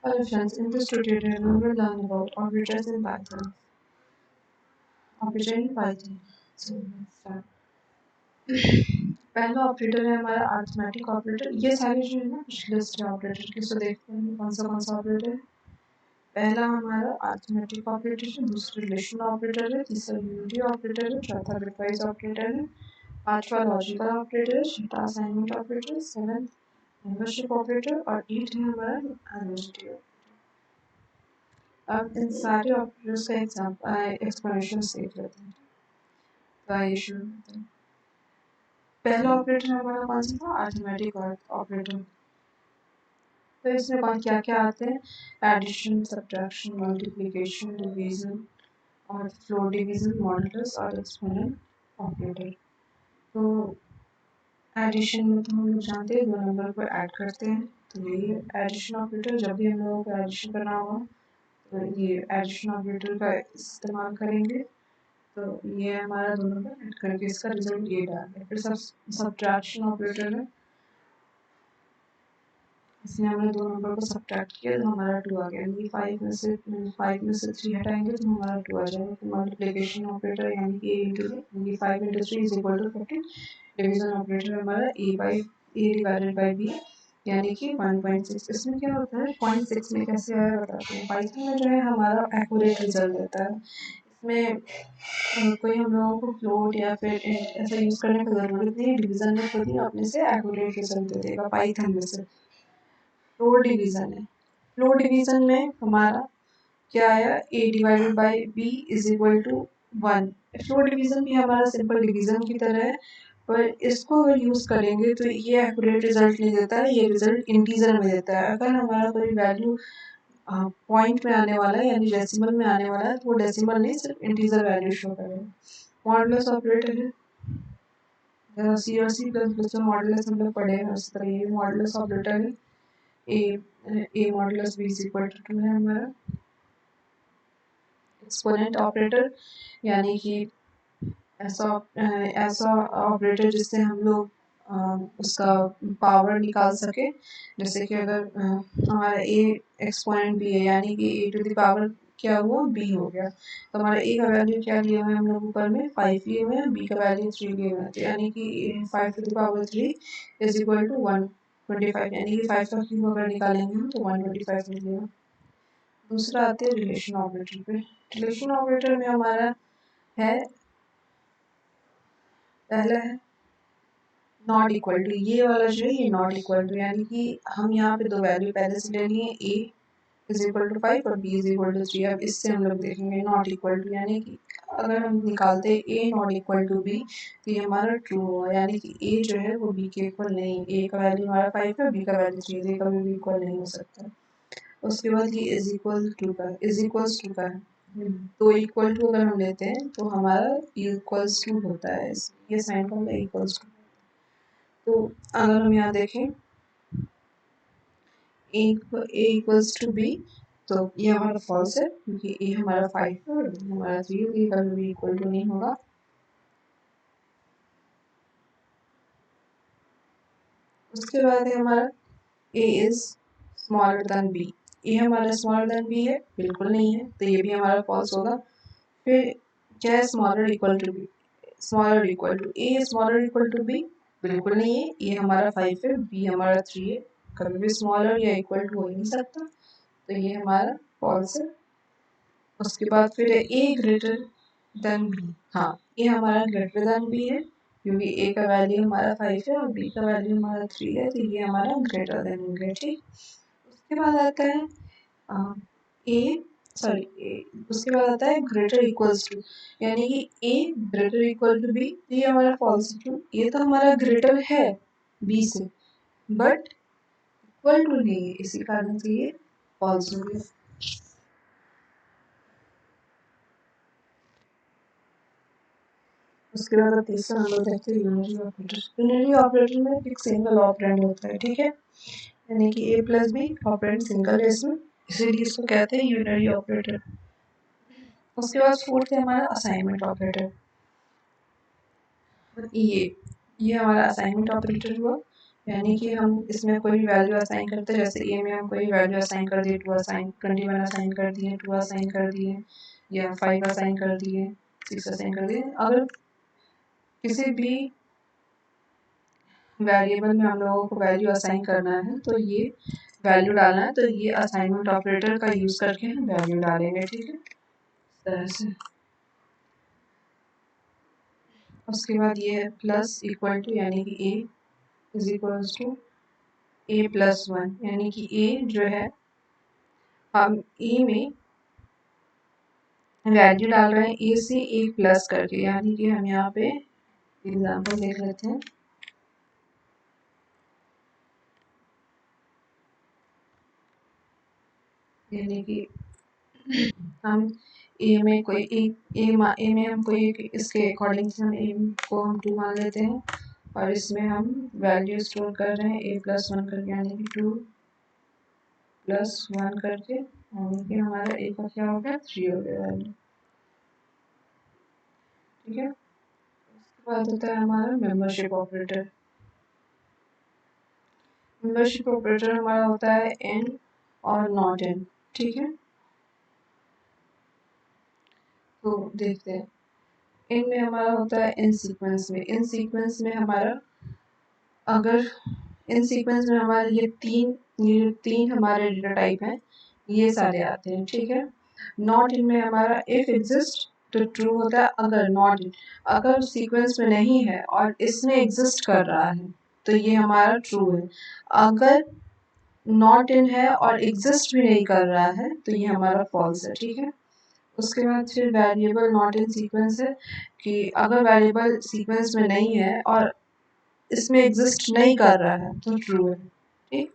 Hello friends, in this tutorial we will learn about operators in Python. Operator in Python. So let's start. पहला operator है हमारा arithmetic operator. ये सारे जो है ना पिछले लिस्ट है ऑपरेटर की, सो देखते हैं कौन सा ऑपरेटर है। पहला हमारा अरिथमेटिक ऑपरेटर है, दूसरा रिलेशन ऑपरेटर है, तीसरा यूनिटी ऑपरेटर है, चौथा बिटवाइज ऑपरेटर है, पांचवा लॉजिकल ऑपरेटर है, छठा assignment operator, seventh membership operator और एट है हमारा एडमिनिस्ट्रेटिव ऑपरेटर। अब इन सारे ऑपरेटर्स का एक्सप्लेनेशन देख लेते हैं। तो आइए शुरू करते हैं। पहला ऑपरेटर हमारा कौन सा था? Arithmetic operator. तो इसमें कौन क्या क्या आते हैं? एडिशन, सब्ट्रैक्शन, मल्टीप्लिकेशन, डिवीजन और फ्लोर डिवीजन, मॉडुलस और एक्सपोनेंट ऑपरेटर। तो एडिशन में तो हम लोग जानते हैं दो नंबर को ऐड करते हैं, तो ये एडिशन ऑपरेटर। जब भी हम लोगों को एडिशन करना होगा तो ये एडिशन ऑपरेटर का इस्तेमाल करेंगे। तो ये हमारा दो नंबर ऐड करके इसका रिजल्ट ये डाल है। फिर सब्ट्रैक्शन ऑपरेटर है, इसमें हमने दो नंबर को सब्ट्रैक्ट किया तो हमारा 2 आ गया, यानी 5 में से 3 हटाएंगे तो हमारा 2 आ जाएगा। फिर मल्टीप्लिकेशन ऑपरेटर यानी कि a इंटू यानी 5 into 3 is equal to 15। Division operator हमारा a डिवाइडेड बाय b यानी कि 1.6। इसमें क्या होता है 0.6 में कैसे आया बताते हैं। पाइथन में जो है हमारा एक्यूरेट रिजल्ट देता है। इसमें कोई हम लोगों को फ्लोट या फिर ऐसा यूज़ करने की ज़रूरत नहीं है। डिवीज़न में खुद ही अपने से एक्यूरेट रिजल्ट दे देगा पाइथन में से। फ्लोर डिवीज़न है, फ्लोर डिवीज़न में हमारा क्या आया a divided by b is equal to 1। Floor division भी हमारा सिंपल डिवीज़न की तरह है, पर इसको अगर यूज़ करेंगे तो ये एक्यूरेट रिजल्ट नहीं देता है, ये रिजल्ट इंटीजर में देता है। अगर हमारा कोई वैल्यू पॉइंट में आने वाला है यानी डेसिमल में आने वाला है तो वो डेसिमल नहीं सिर्फ इंटीजर वैल्यू शो करेगा। मॉडुलस ऑपरेटर है, सी और सी प्लस प्लस में मॉडुलस हम लोग पढ़े हैं उस तरह ये मॉडुलस ऑपरेटर है। A modulus b is equal to 2 है हमारा। एक्सपोनेंट ऑपरेटर यानी कि ऐसा ऑपरेटर जिससे हम लोग उसका पावर निकाल सके। जैसे कि अगर हमारा ए एक्सपोनेंट बी है यानी कि ए टू द पावर क्या हुआ बी हो गया, तो हमारा ए का वैल्यू क्या लिए हुए हैं हम लोग ऊपर में 5 लिए हुए हैं, बी का वैल्यू 3 लिए हुए हैं, तो यानी कि 5 to the power 3 is equal to 125 यानी कि 5 का क्यूब अगर निकालेंगे हम तो 125 मिलेगा। दूसरा आते हैं रिलेशन ऑपरेटर पे। रिलेशन ऑपरेटर में हमारा है पहला है नॉट इक्वल टू। ये वाला जो है ये नॉट इक्वल टू यानी कि हम यहाँ पे दो वैल्यू पहले से ले लिए, a इज इक्वल टू 5 और b इज इक्वल टू 3। अब इससे हम लोग देखेंगे नॉट इक्वल टू यानी कि अगर हम निकालते a not equal to b तो ये हमारा ट्रू होगा, यानी कि a जो है वो b के इक्वल नहीं। a का वैल्यू हमारा 5 है, b का वैल्यू 3 है, कभी भी इक्वल नहीं हो सकता। उसके बाद ये इज इक्वल टू का इज इक्वल्स टू का तो इक्वल टू अगर हम लेते हैं तो हमारा इक्वल्स टू होता है, ये साइन का मतलब इक्वल्स टू। तो अगर हम यहाँ देखें a इक्वल्स टू b तो ये हमारा फॉल्स है क्योंकि a हमारा 5 है और b हमारा 3 है, ये कभी भी इक्वल टू नहीं होगा। उसके बाद है हमारा a is smaller than b। a हमारा स्मॉलर देन b है, बिल्कुल नहीं है, तो ये भी हमारा फॉल्स होगा। फिर क्या है smaller equal to b, smaller equal to a smaller equal to b, बिल्कुल नहीं है। a हमारा 5 है, b हमारा 3 है, कभी भी स्मॉलर या इक्वल टू हो ही नहीं सकता, तो ये हमारा फॉल्स है। उसके बाद फिर है a ग्रेटर देन b। हाँ, a हमारा ग्रेटर देन b है क्योंकि a का वैल्यू हमारा 5 है और b का वैल्यू हमारा 3 है, तो ये हमारा ग्रेटर देन b है। ठीक, उसके बाद आता है a उसके बाद आता है ग्रेटर इक्वल्स टू यानी कि a greater equal to b, तो ये हमारा फॉल्स है। क्यों? ये तो हमारा ग्रेटर है b से बट इक्वल टू नहीं है, इसी कारण से ये फॉल्स हो गया। उसके बाद अब तीसरा हम लोग देखते हैं यूनरी ऑपरेटर। यूनरी ऑपरेटर में एक सिंगल ऑपरेंड होता है, ठीक है, यानी कि a plus B operand single है इसमें, इसीलिए इसको कहते हैं यूनरी ऑपरेटर। उसके बाद फोर्थ है हमारा असाइनमेंट ऑपरेटर। ये हमारा असाइनमेंट ऑपरेटर हुआ। यानी कि हम इसमें कोई भी वैल्यू असाइन करते हैं, जैसे ए में हम कोई वैल्यू असाइन कर दिए, 21 असाइन कर दिए, 2 असाइन कर दिए, या 5 असाइन कर दिए, 6 असाइन कर दिए। अगर किसी भी वेरिएबल में हम लोगों को वैल्यू असाइन करना है तो ये वैल्यू डालना है, तो ये असाइनमेंट ऑपरेटर का यूज करके हम वैल्यू डालेंगे, ठीक है, इस तरह से। उसके बाद ये प्लस इक्वल टू, यानी कि a is equals to a plus one, यानी कि ए जो है हम ए में वैल्यू डाल रहे हैं ए से ए प्लस करके, यानी कि हम यहाँ पे एग्जांपल देख लेते हैं। यानी कि हम ए में कोई ए में हम कोई इसके अकॉर्डिंग से हम ए को हम 2 मान लेते हैं, और इसमें हम वैल्यू स्टोर कर रहे हैं ए प्लस वन करके, यानी कि 2 प्लस वन करके, यानी कि हमारा ए का क्या हो गया, 3 हो गया वैल्यू, ठीक है। उसके बाद होता है हमारा मेंबरशिप ऑपरेटर। मेंबरशिप ऑपरेटर हमारा होता है एंड और नॉट एंड, ठीक है। तो देखते हैं, इनमें हमारा होता है इन सीक्वेंस में, इन सीक्वेंस में हमारा, अगर इन सीक्वेंस में हमारे ये तीन हमारे डेटा टाइप हैं, ये सारे आते हैं, ठीक है। नॉट इन में हमारा इफ एग्जिस्ट तो ट्रू होता है, अगर नॉट इन, अगर सीक्वेंस में नहीं है और इसमें एग्जिस्ट कर रहा है तो ये हमारा ट्रू है। अगर नॉट इन है और एग्जिस्ट भी नहीं कर रहा है तो ये हमारा फॉल्स है, ठीक है। उसके बाद फिर वेरिएबल नॉट इन सीक्वेंस है, कि अगर वेरिएबल सीक्वेंस में नहीं है और इसमें एग्जिस्ट नहीं कर रहा है तो ट्रू है, ठीक।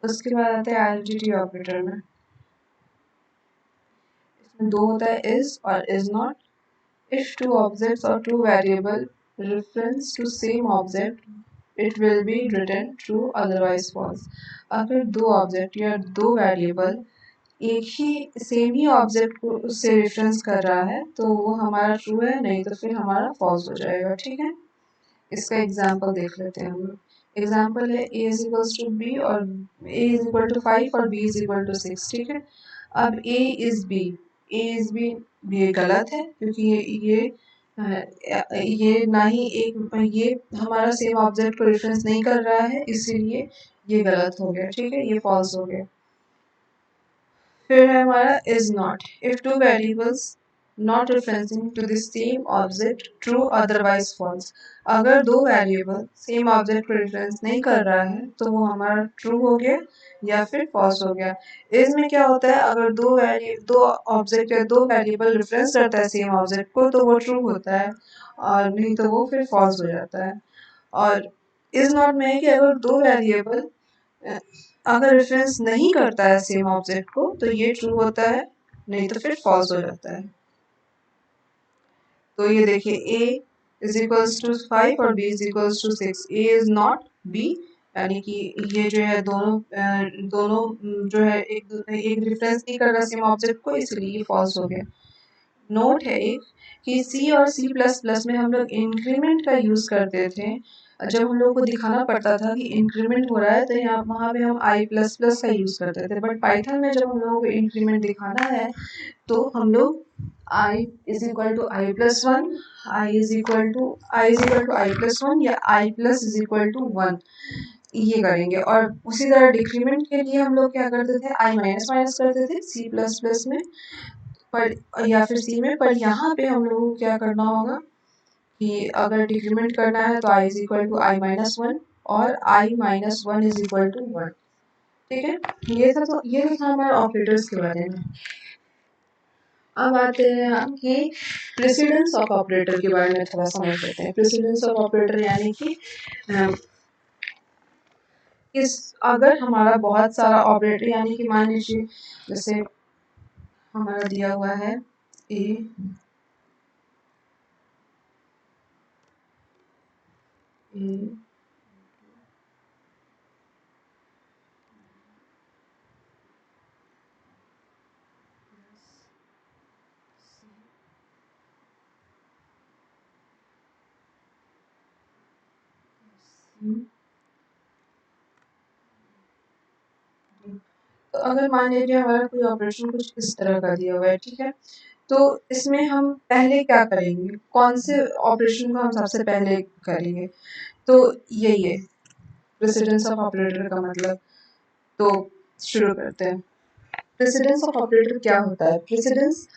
उसके बाद आता है आइडेंटिटी ऑपरेटर में, इसमें दो होता है इज और is not. If two objects और two variable reference to same object it will be written true otherwise false। अगर दो ऑब्जेक्ट या दो वेरिएबल एक ही सेम ही ऑब्जेक्ट को उससे रेफरेंस कर रहा है तो वो हमारा ट्रू है, नहीं तो फिर हमारा फॉल्स हो जाएगा, ठीक है। इसका एग्जाम्पल देख लेते हैं हम लोग। एग्जाम्पल है ए इज इक्वल्स टू बी और ए इज इक्वल टू 5 और बी इज इक्वल टू 6, ठीक है। अब ए इज बी, ये गलत है क्योंकि ये ना ही एक, ये हमारा सेम ऑब्जेक्ट को रेफरेंस नहीं कर रहा है, इसीलिए ये गलत हो गया, ठीक है, ये फॉल्स हो गया। फिर है हमारा is not, if two variables not referencing to the same object true otherwise false। अगर दो वेरिएबल सेम ऑब्जेक्ट को रेफरेंस नहीं कर रहा है तो वो हमारा ट्रू हो गया या फिर फॉल्स हो गया। इसमें क्या होता है, अगर दो ऑब्जेक्ट या दो वेरिएबल रेफरेंस करता है सेम ऑब्जेक्ट को तो वो ट्रू होता है, और नहीं तो वो फिर फॉल्स हो जाता है। और इज नॉट में है कि अगर दो वेरिएबल अगर रेफरेंस नहीं करता है सेम ऑब्जेक्ट को तो ये ट्रू होता है, नहीं तो फिर फॉल्स हो जाता है। तो ये देखिए a इज इक्वल्स टू 5 और b is equals to 6, a is not b, यानी कि ये जो है दोनों जो है एक रेफरेंस नहीं कर रहा सेम ऑब्जेक्ट को, इसलिए ये फॉल्स हो गया। नोट है एक, कि सी और सी प्लस प्लस में हम लोग इंक्रीमेंट का यूज करते थे, जब हम लोग को दिखाना पड़ता था कि इंक्रीमेंट हो रहा है तो यहाँ वहाँ पे हम आई प्लस प्लस का यूज करते थे। बट पाइथन में जब हम लोगों को इंक्रीमेंट दिखाना है तो हम लोग i is equal to i plus one, i is equal to i plus one, या i plus is equal to one, ये करेंगे। और उसी तरह डिक्रीमेंट के लिए हम लोग क्या करते थे, आई माइनस माइनस करते थे सी प्लस प्लस में, पर या फिर सी में। पर यहाँ पे हम लोगों को क्या करना होगा कि अगर डिक्रीमेंट करना है तो i is equal to i minus one और i minus one is equal to one, ठीक है। ये था हमारे ऑपरेटर्स के बारे में। अब आते हैं हम कि प्रेसिडेंस ऑफ ऑपरेटर के बारे में थोड़ा समझ लेते हैं। प्रेसिडेंस ऑफ ऑपरेटर यानी कि इस अगर हमारा बहुत सारा ऑपरेटर, यानी कि मान लीजिए जैसे हमारा दिया हुआ है ए तो अगर मान लीजिए हमारा कोई ऑपरेशन कुछ इस तरह का दिया हुआ है, ठीक है, तो इसमें हम पहले क्या करेंगे, कौन से ऑपरेशन को हम सबसे पहले करेंगे, तो यही है प्रेसिडेंस ऑफ ऑपरेटर का मतलब। तो शुरू करते हैं। प्रेसिडेंस ऑफ ऑपरेटर क्या होता है? Precedence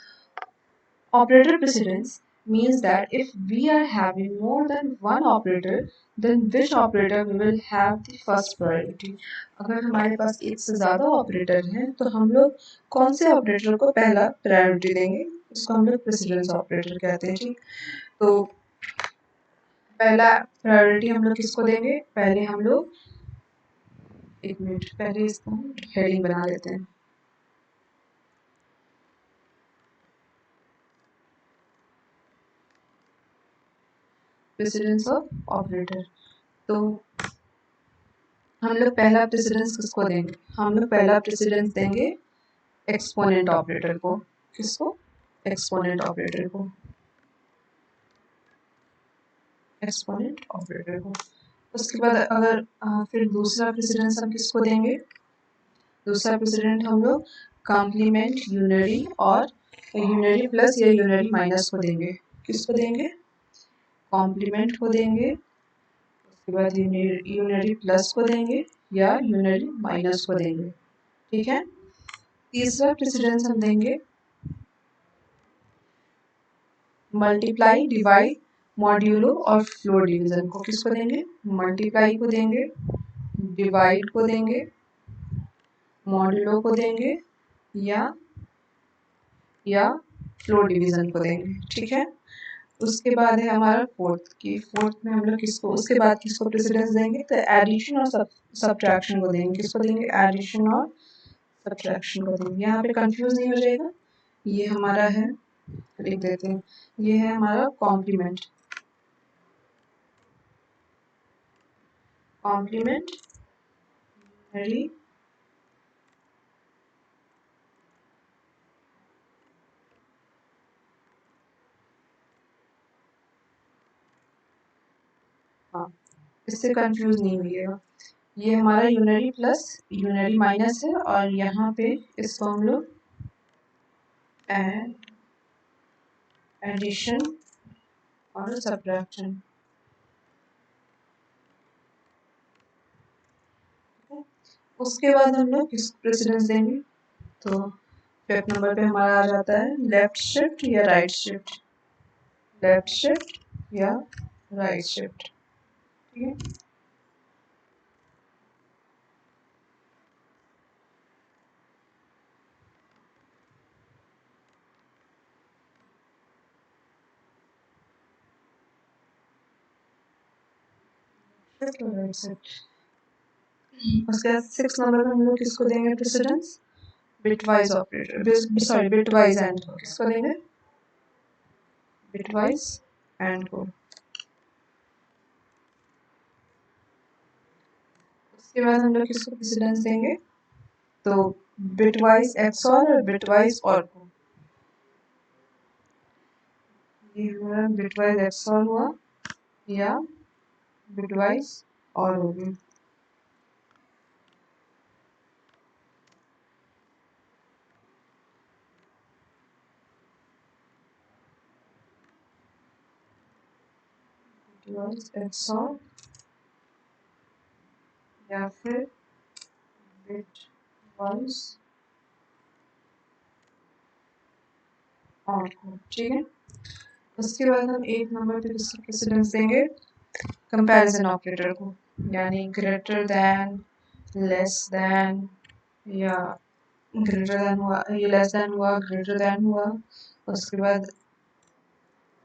Operator precedence means that if we are having more than one operator, then which operator we will have the first priority. अगर हमारे पास एक से ज़्यादा ऑपरेटर हैं तो हम लोग कौन से ऑपरेटर को पहला प्रायोरिटी देंगे, उसको हम लोग प्रेसिडेंस ऑपरेटर कहते हैं। ठीक, तो पहला प्रायोरिटी हम लोग किसको देंगे? पहले हम लोग, एक मिनट, पहले इसको हेडिंग बना लेते हैं। Precedence of operator. तो हम लोग पहला प्रेसिडेंस किसको देंगे? हम लोग पहला प्रेसिडेंस देंगे एक्सपोनेंट ऑपरेटर को। किसको? एक्सपोनेंट ऑपरेटर को। एक्सपोनेंट ऑपरेटर को। उसके बाद अगर फिर दूसरा प्रेसिडेंस हम किसको देंगे? दूसरा प्रेसिडेंट हम लोग कॉम्प्लीमेंट यूनरी और यूनरी प्लस या यूनरी माइनस को देंगे। किसको देंगे? कॉम्प्लीमेंट को देंगे। उसके बाद यूनरी प्लस को देंगे या यूनरी माइनस को देंगे। ठीक है। तीसरा प्रेसिडेंस हम देंगे मल्टीप्लाई, डिवाइड, मॉड्यूलो और फ्लोर डिवीजन को। किसको देंगे? मल्टीप्लाई को देंगे, डिवाइड को देंगे, मॉड्यूलो को देंगे या फ्लोर डिवीजन को देंगे। ठीक है। उसके बाद है हमारा फोर्थ में हम लोग किसको, उसके बाद किसको प्रेसिडेंस देंगे? तो एडिशन और सब्ट्रैक्शन को देंगे। किसको देंगे? एडिशन और सब्ट्रैक्शन को देंगे। यहाँ पे कंफ्यूज नहीं हो जाएगा। ये हमारा है, लिख देते हैं, ये है हमारा कॉम्प्लीमेंट। कॉम्प्लीमेंट यूनरी हाँ, इससे कंफ्यूज नहीं होइएगा। ये हमारा यूनरी प्लस यूनरी माइनस है और यहाँ पे इसको हम लोग एडिशन और सब्ट्रैक्शन। उसके बाद हम लोग किस प्रेसिडेंस देंगे? तो फिफ्थ नंबर पे हमारा आ जाता है लेफ्ट शिफ्ट या राइट शिफ्ट। लेफ्ट शिफ्ट या राइट शिफ्ट। ठीक है। Right shift. उसके बाद सिक्स नंबर पे हम लोग किसको देंगे precedence? Bitwise operator, sorry bitwise and को। किसको देंगे? बिटवाइज एंड को। उसके बाद हम लोग किसको प्रेसिडेंस देंगे? तो बिटवाइज एक्सऑर और बिटवाइज और को। ये हमारा बिटवाइज एक्सऑर हुआ या बिटवाइज और हो गया। बिटवाइज एक्सऑर या फिर बिटवाइज और को। ठीक है। उसके बाद हम एक नंबर पे किसको प्रेसिडेंस देंगे? कंपैरिजन ऑपरेटर को, यानी ग्रेटर देन, लेस देन, या ग्रेटर देन हुआ, ये लेस देन हुआ, ग्रेटर देन हुआ। उसके बाद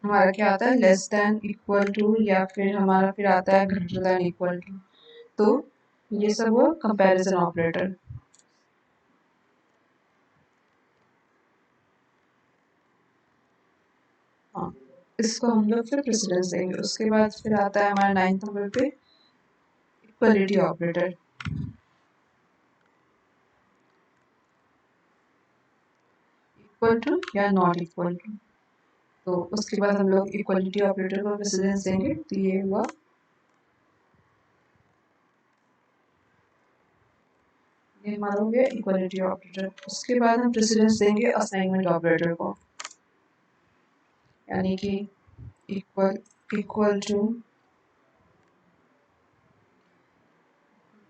हमारा क्या आता है? लेस देन, इक्वल टू, या फिर हमारा फिर आता है ग्रेटर देन, इक्वल टू। तो ये सब हुआ कंपैरिजन ऑपरेटर। हाँ, इसको हम लोग फिर प्रेसिडेंस देंगे। उसके बाद फिर आता है हमारा नाइन्थ नंबर पे इक्वलिटी ऑपरेटर। इक्वल टू या नॉट इक्वल टू। तो उसके बाद हम लोग इक्वलिटी ऑपरेटर को प्रेसिडेंस देंगे। तो ये हुआ हमारा हो गया इक्वलिटी ऑपरेटर। उसके बाद हम प्रेसिडेंस देंगे असाइनमेंट ऑपरेटर को, यानी कि equal to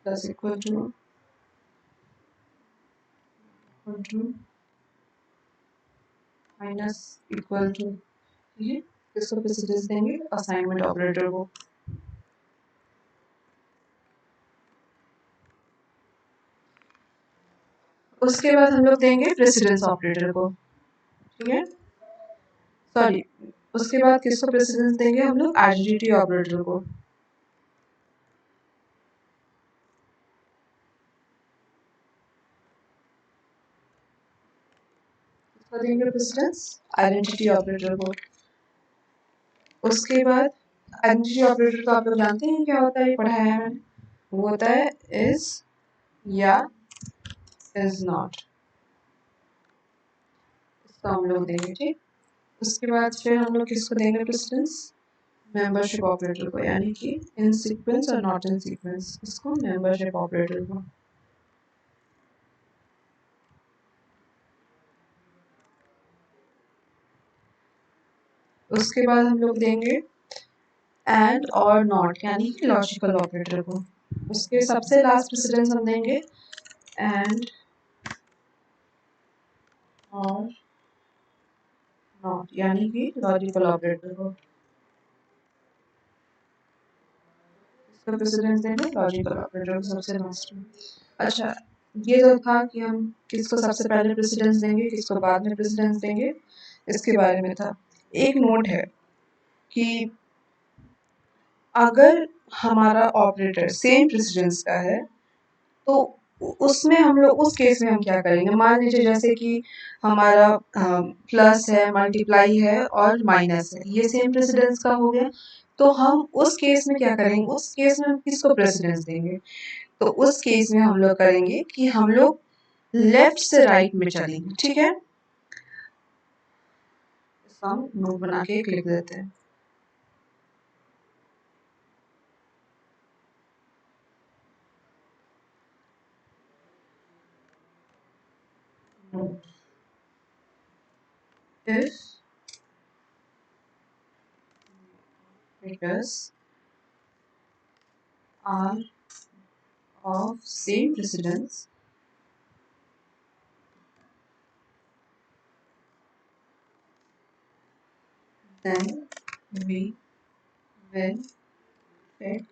plus equal to minus equal to, ठीक है। इसको प्रेसिडेंस देंगे असाइनमेंट ऑपरेटर को। उसके बाद हम लोग देंगे प्रेसिडेंस ऑपरेटर को, ठीक है। सॉरी, उसके बाद किसको प्रेसिडेंस देंगे हम लोग, आइडेंटिटी ऑपरेटर को। किसको देंगे प्रेसिडेंस, आइडेंटिटी ऑपरेटर को। उसके बाद आइडेंटिटी ऑपरेटर तो आप लोग जानते हैं क्या होता है, पढ़ाया है मैंने। वो होता है इज या इज नॉट, इसको हम लोग देंगे, ठीक। उसके बाद फिर हम लोग किसको देंगे प्रेसिडेंस, मेंबरशिप ऑपरेटर को, यानी कि इन सीक्वेंस और नॉट इन सीक्वेंस, इसको मेंबरशिप ऑपरेटर को। उसके बाद हम लोग देंगे एंड और नॉट, यानी कि लॉजिकल ऑपरेटर को। उसके सबसे लास्ट प्रेसिडेंस हम देंगे एंड और नॉट, यानी कि लॉजिकल ऑपरेटर को। इसका प्रेसिडेंस देंगे लॉजिकल ऑपरेटर को सबसे लास्ट में। अच्छा, ये तो था कि हम किसको सबसे पहले प्रेसिडेंस देंगे, किसको बाद में प्रेसिडेंस देंगे, इसके बारे में था। एक नोट है कि अगर हमारा ऑपरेटर सेम प्रेसिडेंस का है तो उसमें हम लोग उस केस में हम क्या करेंगे, मान लीजिए जैसे कि हमारा प्लस है, मल्टीप्लाई है और माइनस है, ये सेम प्रेसिडेंस का हो गया। तो हम उस केस में क्या करेंगे, उस केस में हम किसको प्रेसिडेंस देंगे, तो उस केस में हम लोग करेंगे कि हम लोग लेफ्ट से राइट में चलेंगे, ठीक है। इसको हम नोट बना के लिख देते हैं। If operators are of same precedence, then we will fit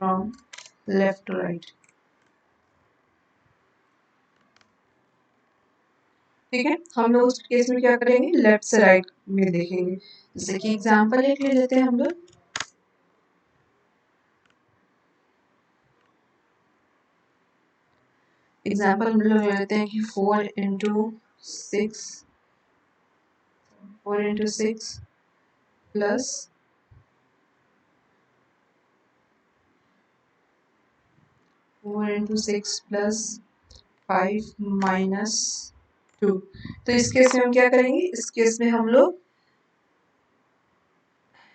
from left to right, ठीक है। हम लोग उस केस में क्या करेंगे, लेफ्ट से राइट में देखेंगे। जैसे कि एग्जांपल एक ले लेते हैं हम लोग। एग्जांपल हम लोग ले लेते हैं कि 4 इंटू 6 प्लस 5 माइनस 2। तो इस केस में हम क्या करेंगे, इस केस में हम लोग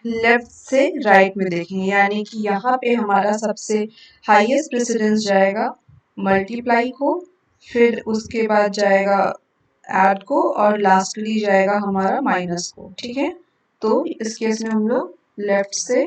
लेफ्ट से राइट में देखेंगे, यानी कि यहाँ पे हमारा सबसे हाईएस्ट प्रेसिडेंस जाएगा मल्टीप्लाई को, फिर उसके बाद जाएगा ऐड को और लास्टली जाएगा हमारा माइनस को, ठीक है। तो इस केस में हम लोग लेफ्ट से